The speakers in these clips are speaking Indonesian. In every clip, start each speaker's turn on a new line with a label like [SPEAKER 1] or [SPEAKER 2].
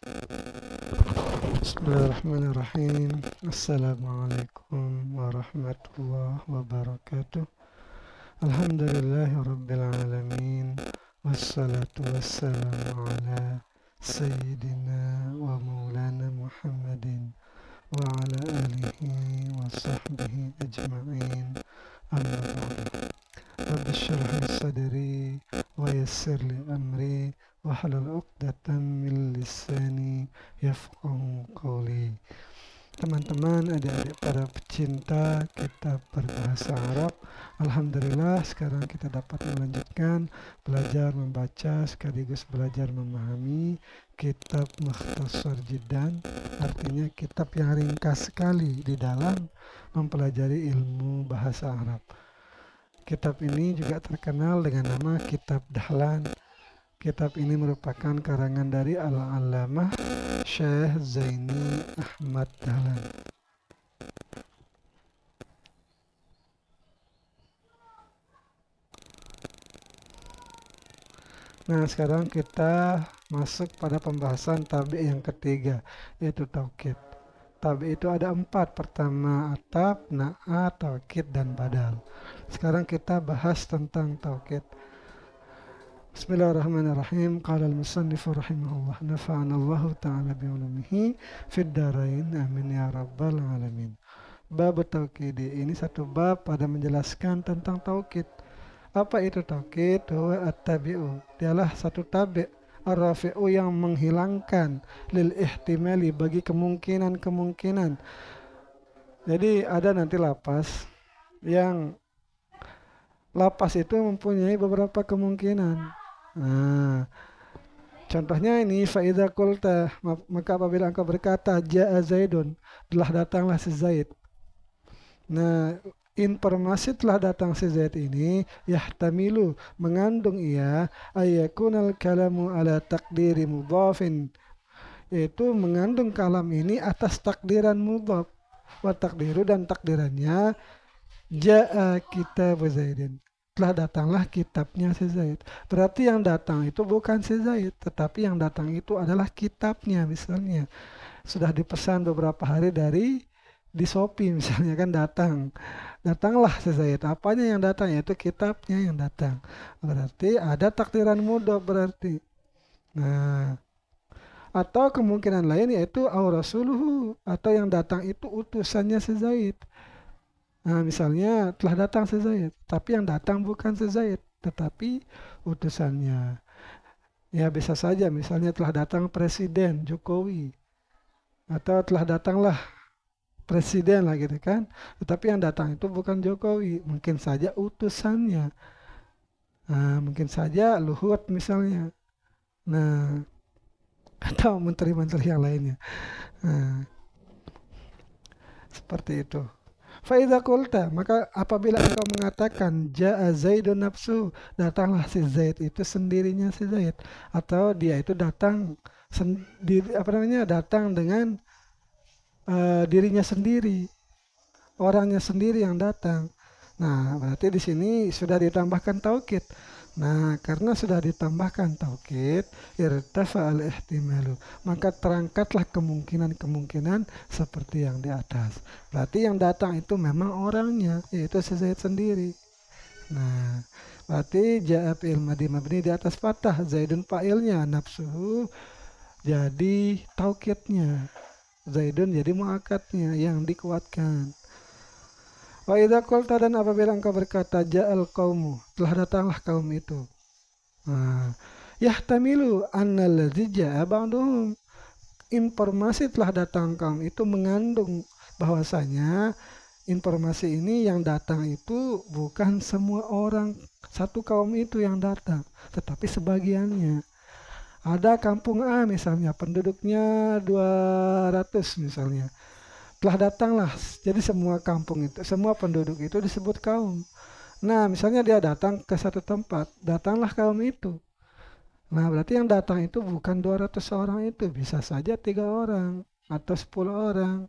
[SPEAKER 1] Bismillahirrahmanirrahim. Assalamualaikum warahmatullahi wabarakatuh. Alhamdulillahirabbil alamin. Wassalatu wassalamu ala sayyidina wa maulana Muhammadin wa ala alihi wa sahbihi ajma'in. Amma ba'du. Rabbi shrah li sadri wa yassir li amri wahlul 'uqdatam min lisani yafqahu qawli. Teman-teman, adik-adik para pecinta kitab berbahasa Arab, alhamdulillah sekarang kita dapat melanjutkan belajar membaca sekaligus belajar memahami kitab Mukhtasar Jiddan, artinya kitab yang ringkas sekali di dalam mempelajari ilmu bahasa Arab. Kitab ini juga terkenal dengan nama Kitab Dahlan. Kitab ini merupakan karangan dari Al-Allamah Syekh Zaini Ahmad Dahlan. Nah, sekarang kita masuk pada pembahasan tabi' yang ketiga, yaitu taukid. Tabi' itu ada 4. Pertama ataf, na'a, taukid, dan badal. Sekarang kita bahas tentang taukid. Bismillahirrahmanirrahim. Qala al-musannifu rahimahullah, nafa'anallahu ta'ala bi'ulumihi fid darain, amin ya rabbal alamin. Bab taukid, ini satu bab pada menjelaskan tentang taukid. Apa itu taukid? Huwa at-tabi'u, dialah satu tabi' ar-rafi'u yang menghilangkan lil ihtimali, bagi kemungkinan-kemungkinan. Jadi ada nanti lapas yang lapas itu mempunyai beberapa kemungkinan. Nah, contohnya ini faidza qulta, maka apabila engkau berkata jaa Zaidun, telah datanglah si Zaid. Nah, informasi telah datang si Zaid ini yahtamilu, mengandung ia ayakunal kalamu ala takdiri mudhafin, yaitu mengandung kalam ini atas takdiran mudhaf, wa takdiru, dan takdirannya jaa kitab Zaidin, telah datanglah kitabnya si Zaid. Berarti yang datang itu bukan si Zaid, tetapi yang datang itu adalah kitabnya. Misalnya sudah dipesan beberapa hari di Shopee, misalnya kan datanglah si Zaid. Apanya yang datang? Yaitu kitabnya yang datang. Berarti ada takdiran mudhaf berarti. Nah, atau kemungkinan lain yaitu au rasuluhu, atau yang datang itu utusannya si Zaid. Nah, misalnya telah datang si Zaid, tapi yang datang bukan si Zaid, tetapi utusannya. Ya bisa saja, misalnya telah datang Presiden Jokowi, atau telah datanglah presiden lah gitu kan. Tetapi yang datang itu bukan Jokowi, mungkin saja utusannya. Nah, mungkin saja Luhut misalnya. Nah, atau menteri-menteri yang lainnya. Nah, seperti itu. Faiza qulta, maka apabila engkau mengatakan jaa Zaidun nafsu, datanglah si Zaid itu sendirinya si Zaid, atau dia itu datang sendiri, datang dengan dirinya sendiri, orangnya sendiri yang datang. Nah, berarti di sini sudah ditambahkan taukid. Nah, karena sudah ditambahkan taukid, irtafa al-ihtimalu, maka terangkatlah kemungkinan-kemungkinan seperti yang di atas. Berarti yang datang itu memang orangnya, yaitu si Zaid sendiri. Nah, berarti jaa fi'il madhi mabni di atas fathah, Zaidun fa'ilnya, nafsuhu jadi taukidnya, Zaidun jadi muakkadnya yang dikuatkan. Wa idza qulta, dan apabila engkau berkata ja'al qaumu, telah datanglah kaum itu. Nah, yahtamilu annal ladzi ja'a ba'duhum, informasi telah datang kaum itu mengandung bahwasanya informasi ini yang datang itu bukan semua orang satu kaum itu yang datang, tetapi sebagiannya. Ada kampung A misalnya, penduduknya 200 misalnya. Telah datanglah, jadi semua kampung itu, semua penduduk itu disebut kaum. Nah, misalnya dia datang ke satu tempat, datanglah kaum itu. Nah, berarti yang datang itu bukan 200 orang itu, bisa saja 3 orang atau 10 orang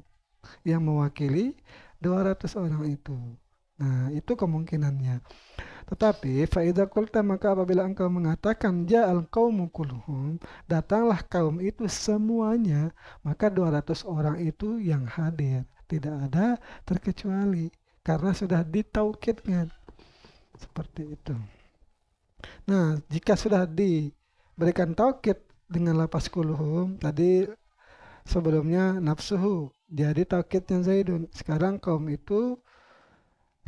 [SPEAKER 1] yang mewakili 200 orang itu. Nah, itu kemungkinannya. Tetapi faidza qulta, maka apabila engkau mengatakan ja'al qaumu kulluhum, datanglah kaum itu semuanya, maka 200 orang itu yang hadir, tidak ada terkecuali karena sudah ditaukidkan seperti itu. Nah, jika sudah diberikan taukid dengan lafaz kulluhum, tadi sebelumnya nafsuhu, jadi taukidnya Zaidun. Sekarang kaum itu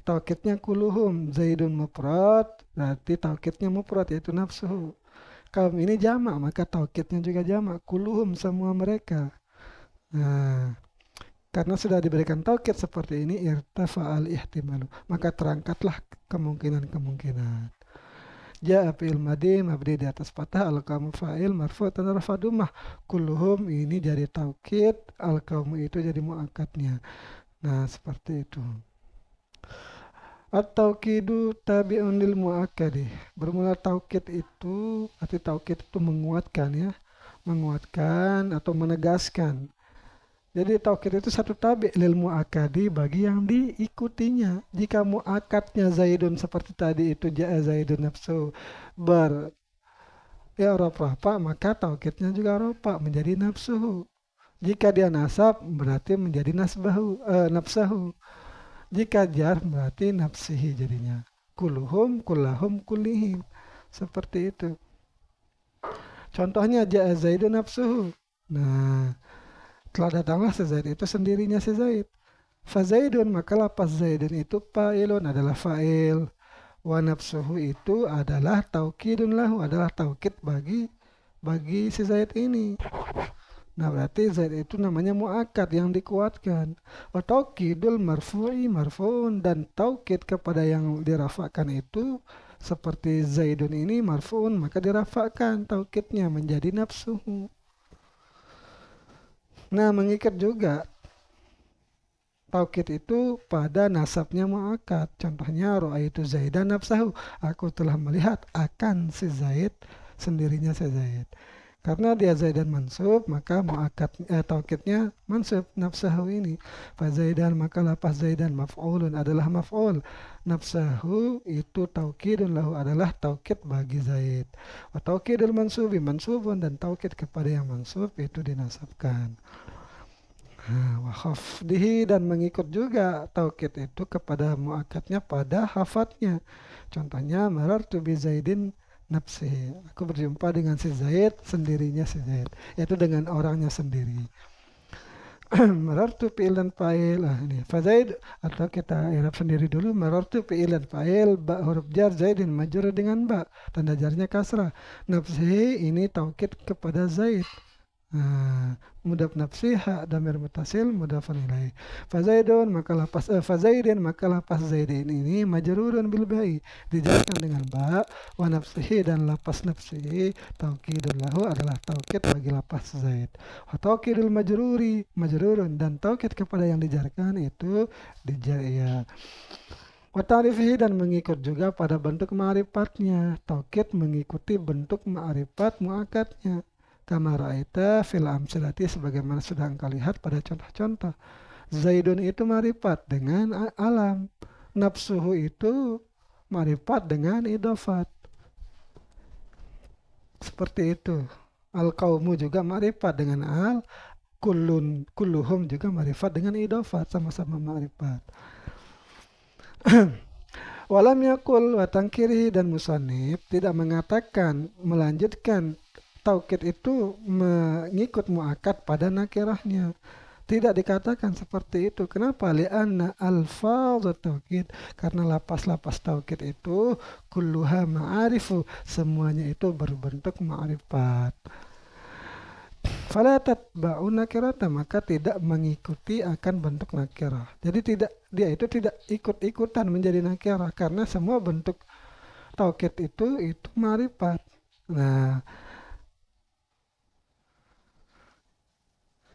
[SPEAKER 1] taukidnya kulluhum, Zaidun mufrad, berarti taukidnya mufrad yaitu nafsuhu. Kaum ini jamak, maka taukidnya juga jamak, kulluhum semua mereka. Nah, karena sudah diberikan taukid seperti ini, irtafa'al ihtimalu, maka terangkatlah kemungkinan-kemungkinan. Ja'a fi'il madhi mabni di atas fathah, al-qaumu fa'il marfu' dan rafa dhammah. Kulluhum ini jadi taukid, al-qaumu itu jadi muakkadnya. Nah, seperti itu. At-taukidu tabi'un lil muakkadi. Bermula taukid itu, arti taukid itu menguatkan ya, menguatkan atau menegaskan. Jadi taukid itu satu tabi' lil muakkadi bagi yang diikutinya. Jika muakkadnya Zaidun seperti tadi itu ja'a Zaidun nafsu ber ya rafa, maka taukidnya juga rafa menjadi nafsuhu. Jika dia nasab berarti menjadi nafsahu. Jika jar berarti nafsihi jadinya. Kulluhum, kullahum, kullihim. Seperti itu. Contohnya ja'a Zaidun nafsuhu. Nah, telah datanglah si Zaid itu sendirinya si Zaid. Fa Zaidun, maka lafaz Zaidun itu fa'ilun adalah fa'il. Wa nafsuhu itu adalah taukidun lahu, adalah taukid bagi si Zaid ini. Nah, berarti Zaid itu namanya muakkad yang dikuatkan. Wa taukidul marfu'i marfu'un, dan taukid kepada yang dirafa'kan itu seperti Zaidun ini marfu'un, maka dirafa'kan taukidnya menjadi nafsuhu. Nah, mengikat juga taukid itu pada nasabnya muakkad. Contohnya ra'aitu Zaidan nafsahu, aku telah melihat akan si Zaid, sendirinya si Zaid. Karena dia Zaidan mansub, maka taukidnya mansub nafsahu ini. Fa Zaidan, maka lafaz Zaidan maf'ulun adalah maf'ul. Nafsahu itu taukidun lahu, adalah taukid bagi Zaid. Wa taukidul mansubi mansubun, dan taukid kepada yang mansub itu dinasabkan. Wa khafdihi, dan mengikut juga taukid itu kepada muakkadnya pada hafatnya. Contohnya marartu bi Zaidin nafsihi, aku berjumpa dengan si Zaid, sendirinya si Zaid, yaitu dengan orangnya sendiri. Marartu fi'il dan fa'il, ini fa Zaid, atau kita i'rab sendiri dulu. Marartu fi'il dan fa'il, ba huruf jar, Zaidin majrur dengan ba, tanda jarnya kasrah. Nafsihi ini taukid kepada Zaid. Mudaf nafsi hak damir mutasil mudafun ilaih. Fazaidun, maka lapas fazaidin, maka lapas Zaidin ini majrurun bil ba'i, dijarkan dengan ba. Wa nafsihi, dan lapas nafsihi taukidun lahu adalah taukid bagi lapas Zaid. Wa taukidul majruri majrurun, dan taukid kepada yang dijarkan itu dijar ya. Wa ta'rifihi, dan mengikut juga pada bentuk ma'rifatnya. Taukid mengikuti bentuk ma'rifat muakkadnya. Kama ra'aita fil amsilati, sebagaimana sudah engkau lihat pada contoh-contoh. Zaidun itu ma'rifat dengan alam, nafsuhu itu ma'rifat dengan idofat. Seperti itu. Al-qaumu juga ma'rifat dengan al, kulluhum juga ma'rifat dengan idofat, sama-sama ma'rifat. Walam yakul wa tangkirihi, dan musannif tidak mengatakan melanjutkan taukid itu mengikut muakkad pada nakirahnya. Tidak dikatakan seperti itu. Kenapa? Li'anna alfadz taukid, karena lapas-lapas taukid itu kulluha ma'arifu, semuanya itu berbentuk ma'rifat. Fala tatba'u nakirata, maka tidak mengikuti akan bentuk nakirah. Jadi dia itu tidak ikut-ikutan menjadi nakirah, karena semua bentuk taukid itu ma'rifat. Nah,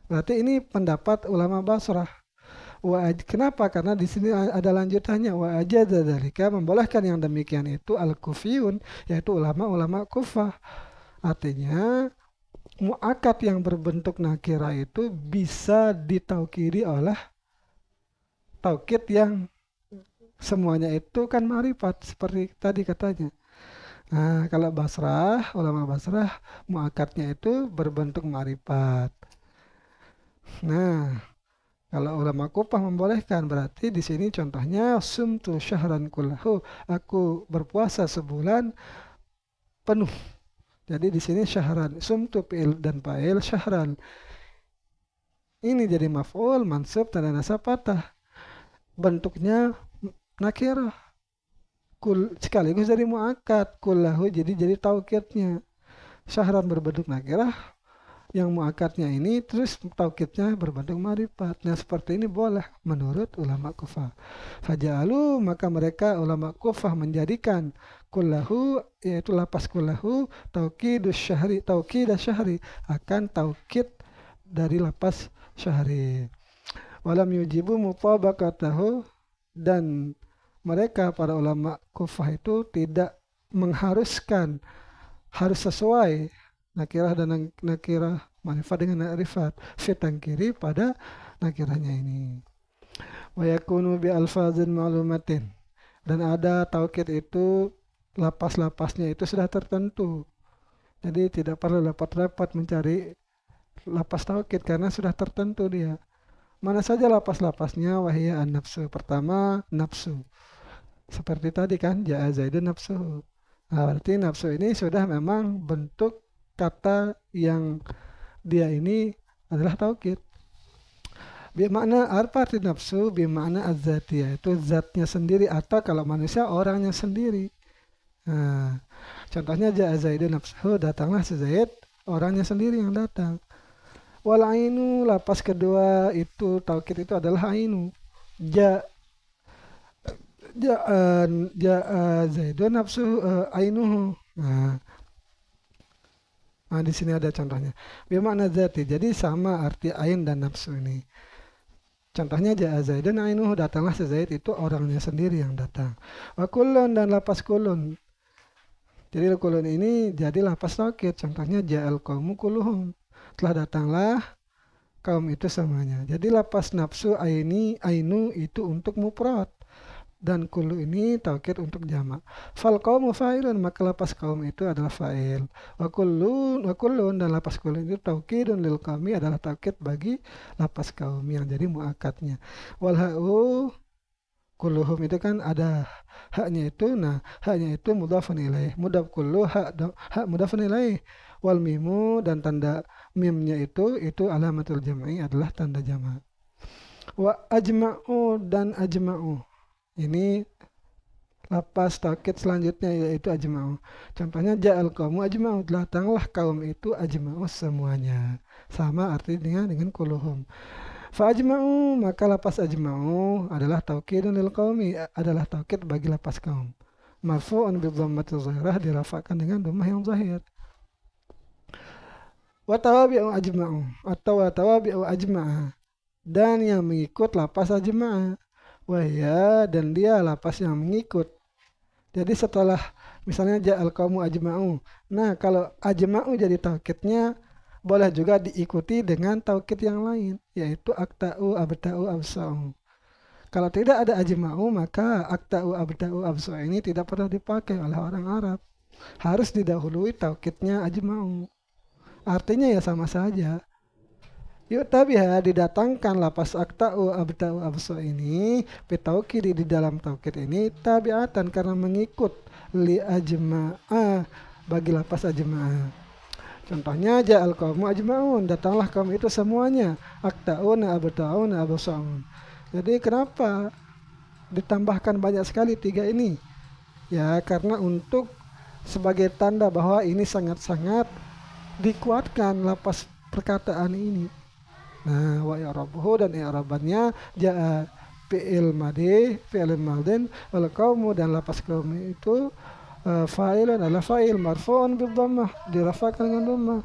[SPEAKER 1] berarti ini pendapat ulama Basrah. Kenapa? Karena di sini ada lanjutannya. Wa ajaza dzalika, membolehkan yang demikian itu al-Kufiyun, yaitu ulama-ulama Kufah. Artinya muakkad yang berbentuk nakirah itu bisa ditaukidi oleh taukid yang semuanya itu kan ma'rifat seperti tadi katanya. Nah, kalau Basrah, ulama Basrah mu'akadnya itu berbentuk ma'rifat. Nah, kalau ulama Kufah membolehkan, berarti di sini contohnya sumtu syahran kullahu, aku berpuasa sebulan penuh. Jadi di sini syahran, sumtu fi'il dan fa'il syahran. Ini jadi maf'ul, mansub, tanda nasab patah. Bentuknya nakirah. Sekaligus jadi mu'akad. Kullahu jadi taukidnya. Syahran berbentuk nakirah, yang mu'akadnya ini terus taukidnya berbentuk ma'rifat. Nah seperti ini boleh menurut ulama Kufah. Faja'alu, maka mereka ulama Kufah menjadikan kullahu, yaitu lapas kullahu, taukidus syahri, taukidah syahri, akan taukid dari lapas syahri. Walam yujibu mutabaqatahu, dan mereka para ulama Kufah itu tidak mengharuskan harus sesuai nakirah dan nakirah ma'rifat dengan ma'rifat fitang kiri pada nakirahnya ini. Wa yakunu bi alfazin ma'lumatin, dan ada taukid itu lapas-lapasnya itu sudah tertentu. Jadi tidak perlu rapat-rapat mencari lapas taukid karena sudah tertentu dia. Mana saja lapas-lapasnya? Wahia an-nafsu. Pertama, nafsu. Seperti tadi kan, ja'a Zaidun nafsu. Nah, berarti nafsu ini sudah memang bentuk kata yang dia ini adalah taukid. Bimakna apa arti nafsu? Bimakna az-zatiyah, itu zatnya sendiri, atau kalau manusia orangnya sendiri. Nah, contohnya ja'a Zaidun nafsu, datanglah si Zaid, orangnya sendiri yang datang. Wal ainu, lapas kedua itu taukid itu adalah ainu. Ja Zaidun nafsu ainuhu. Nah, di sini ada contohnya. Bimakna zati. Jadi sama arti ain dan nafsu ini. Contohnya ja'a Zaidun ainuhu, datanglah si Zaid, itu orangnya sendiri yang datang. Wa kullun, dan lapas kulun. Jadi kulun ini jadi lapas taukid. Contohnya ja'al qaumu kulluhum, telah datanglah kaum itu semuanya. Jadi lapas nafsu ainu itu untuk mufrad, dan kullu ini taukid untuk jamak. Fal qaumu fa'ilun, maka lapas kaum itu adalah fa'il. Wa kullun, dan lapas kullun itu taukidun lil qaumi, adalah taukid bagi lapas kaum yang jadi muakatnya. Wal ha'u kulluhum itu kan ada haknya itu. Nah, haknya itu mudhafun ilaih. Mudhaf kullu, hak mudhafun ilaih. Wal mimu, dan tanda mimnya itu alamatul jam'i, adalah tanda jamak. Wa ajma'u, dan ajma'u ini lapas taukid selanjutnya, yaitu ajma'u. Contohnya ja'al qaumu ajma'u, datanglah kaum itu ajma'u semuanya. Sama arti dengan kulluhum. Fa ajma'u, maka lapas ajma'u adalah taukidun lil qaumi, adalah taukid bagi lapas kaum. Marfu'un bi dhammatil zahirah, dirafa'kan dengan dhammah yang zahir. Wa tawabi'u ajma'u, atau wa tawabi'u ajma'a, dan yang mengikut lapas ajma'a. Wahya, dan dia lapas yang mengikut. Jadi setelah misalnya ja'al qaumu ajma'u, nah kalau ajma'u jadi taukidnya, boleh juga diikuti dengan taukid yang lain, yaitu akta'u, abta'u, absa'u. Kalau tidak ada ajma'u, maka akta'u, abta'u, absa'u ini tidak pernah dipakai oleh orang Arab. Harus didahului taukidnya ajma'u. Artinya ya sama saja. Yuk tabiha, didatangkan lapas akta'u, abta'u, absa'u ini pitaukid, di dalam taukid ini tabiatan, karena mengikut li ajma'a, bagi lapas ajma'a. Contohnya ja'al qaumu ajma'un, datanglah kaum itu semuanya. Akta'una, abta'una, absa'un. Jadi kenapa ditambahkan banyak sekali tiga ini? Ya karena untuk sebagai tanda bahwa ini sangat-sangat dikuatkan lapas perkataan ini. Nah, wa i'rabuhu, dan i'rabannya ja'a fi'il madhi, fi'il madin, wal qaumu, dan lapas kaum itu fa'ilun adalah fa'il marfu'un bil dhammah, dirafa'kan dengan dhammah.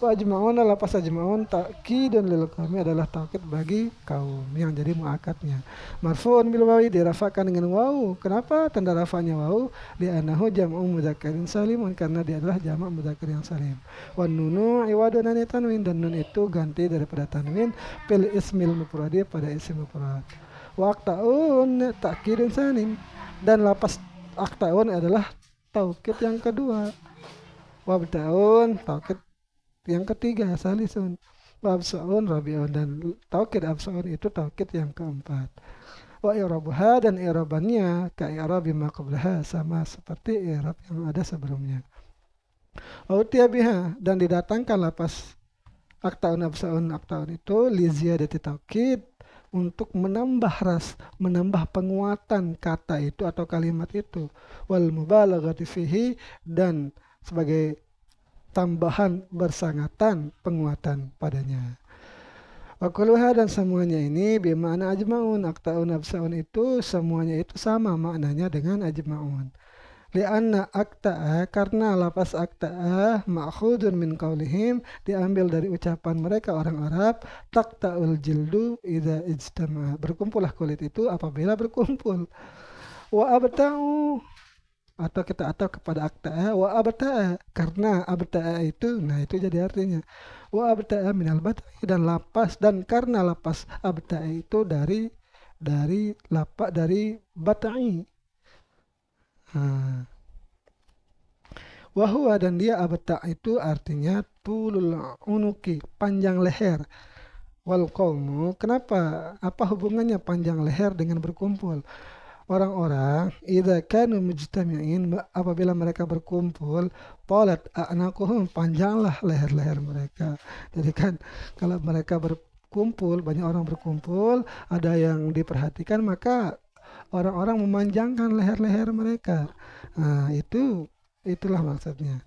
[SPEAKER 1] Wa ajma'un, lapas ajma'un ta'kidun lil qaumi, adalah taukid bagi kaum yang jadi muakatnya. Marfu'un bil wawi, dirafa'kan dengan wawu. Kenapa tanda rafa'nya wawu? Li'annahu jam'u mudzakkarin salimun, karena dia adalah jamak mudzakkar yang salim. Wan nunu iwadun an tanwin, dan nun itu ganti daripada tanwin fil ismil mufradi, pada isim mufrad. Wa aktaun takkidun sanin, dan lapas aktaun adalah taukid yang kedua. Wa abtaun taukid yang ketiga salisun. Wa absaun rabiun, dan taukid absaun itu taukid yang keempat. Wa i'rabuha, dan i'rabannya ka i'rabi ma qablaha, sama seperti i'rab yang ada sebelumnya. Wa utiya biha, dan didatangkan lapas aktaun absaun aktaun itu li ziyadati taukid, untuk menambah penguatan kata itu atau kalimat itu, wal mubalaghati fihi, dan sebagai tambahan bersangatan penguatan padanya. Wa kulluha, dan semuanya ini bima'na ajma'un, aktaun absaun itu semuanya itu sama maknanya dengan ajma'un. Lianna akta'a, karena lapas akta'a ma'khudun min qaulihim, diambil dari ucapan mereka orang Arab, taqta'ul jildu idza ijtama'a, berkumpullah kulit itu apabila berkumpul. Wa abta'u, atau kita atau kepada akta'a, wa abta'a, karena abta'a itu, nah itu jadi artinya wa abta'a minal bata'i, dan lapas, dan karena lapas abta'a itu dari lapak dari bata'i. Wahwa, dan dia abta' itu artinya tulul unuki, panjang leher. Wal qaumu, kenapa? Apa hubungannya panjang leher dengan berkumpul? Orang-orang idza kanu mujtami'in, apabila mereka berkumpul, talat a'naquhum, panjanglah leher-leher mereka. Jadi kan kalau mereka berkumpul, banyak orang berkumpul, ada yang diperhatikan, maka orang-orang memanjangkan leher-leher mereka. Nah, itulah maksudnya.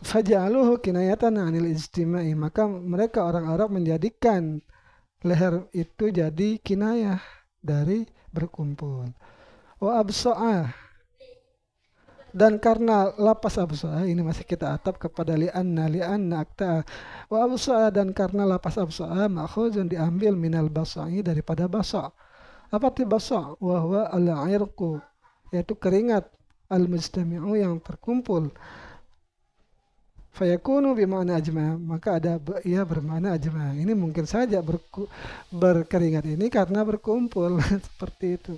[SPEAKER 1] Faja'aluhu kinayatan 'anil ijtima'i, maka mereka orang Arab menjadikan leher itu jadi kinayah dari berkumpul. Wa absa'a, dan karena lapas absa'a ini masih kita atap kepada li'anna akta'a. Wa absa'a, dan karena lapas absa'a ma'khuzun, diambil minal basa'i, daripada basa'. Apa itu basa'? Wa huwa al-'irqu, yaitu keringat, al-mujtami'u, yang terkumpul. Fayakunu bima'na ajma', maka ada ia bermakna ajma'. Ini mungkin saja berkeringat ini karena berkumpul seperti itu.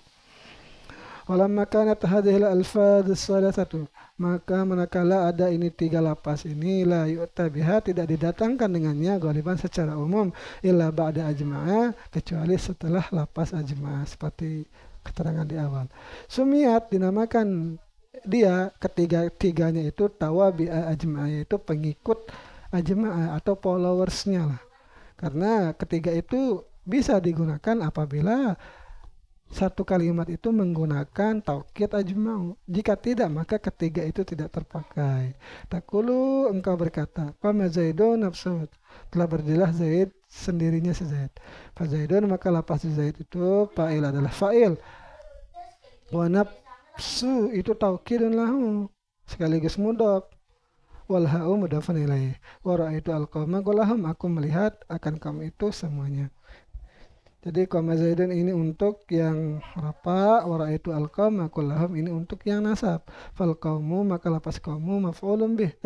[SPEAKER 1] Walamma kanat hadhil alfadz salasatu, maka manakala ada ini tiga lapas ini, la yu'ta biha, tidak didatangkan dengannya ghaliban secara umum, illa ba'da ajma'a, kecuali setelah lapas ajma'a, seperti keterangan di awal. Sumiyat, dinamakan dia ketiga-tiganya itu tawabi'a ajma'a, yaitu pengikut ajma'a atau followersnya lah. Karena ketiga itu bisa digunakan apabila satu kalimat itu menggunakan taukid ajma'u. Jika tidak, maka ketiga itu tidak terpakai. Takulu, engkau berkata, qama Zaidun nafsuh, telah berdirilah Zaid sendirinya si Zaid. Fa Zaidun, maka lapas Zaid itu fa'il adalah fa'il. Wa nafsu itu taukidun lahu, sekaligus mudhaf. Wal ha'u mudhafun ilaih. Wa ra'aitu al-qauma qulahum, aku melihat akan kaum itu semuanya. Jadi qama Zaidun ini untuk yang rafa, wa ra'aitu al-qauma qulahum ini untuk yang nasab. Fal qaumu, maka lapas qaumu maf'ulun bih.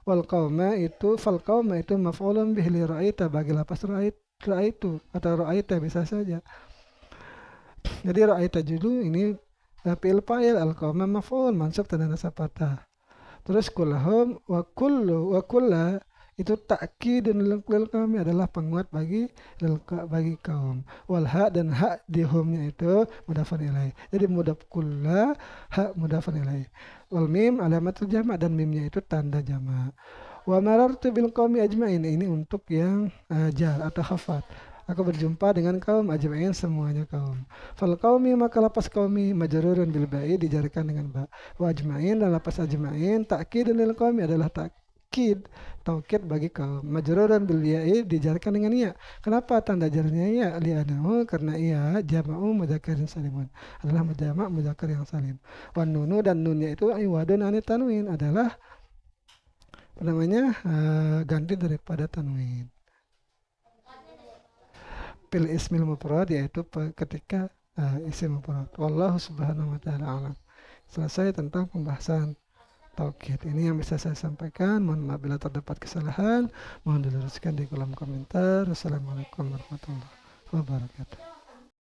[SPEAKER 1] Wal qauma itu, fal qauma itu maf'ulun bih li ra'aita, bagi lapas ra'aitu atau ra'aita bisa saja. Jadi ra'aita judul ini fi'il fa'il, al-qauma maf'ul mansub tanda nasab fathah. Terus qulahum wa kulla itu ta'kidun lil kaum, adalah penguat bagi kaum. Wal ha, dan ha di humnya itu mudhafun ilaih. Jadi mudhaf kulla, ha mudhafun ilaih. Wal mim alamatul jama', dan mimnya itu tanda jama'. Wa marartu bil qaumi ajma'in, ini untuk yang jar atau khafat. Aku berjumpa dengan kaum ajma'in, semuanya kaum. Fal qaumi, maka lapas qaumi majrurun bil ba'i, dijarkan dengan ba. Wa ajma'in, dan lapas ajma'in ta'kidun lil qaumi, adalah taukid bagi kaum. Majrurun bil ya'i, dijarkan dengan ya. Kenapa tanda jarnya ya? Li'anahu, karena ia jama'u mudzakkarin salimun, adalah jamak mudzakkar yang salim. Wan nunu, dan nunnya itu iwadun anit tanwin, adalah ganti daripada tanwin. Pil ismil mufrad, yaitu ketika isim mufrad. Wallahu subhanahu wa ta'ala alam. Selesai tentang pembahasan taukid. Ini yang bisa saya sampaikan. Mohon maaf bila terdapat kesalahan. Mohon diluruskan di kolom komentar. Wassalamualaikum warahmatullahi wabarakatuh.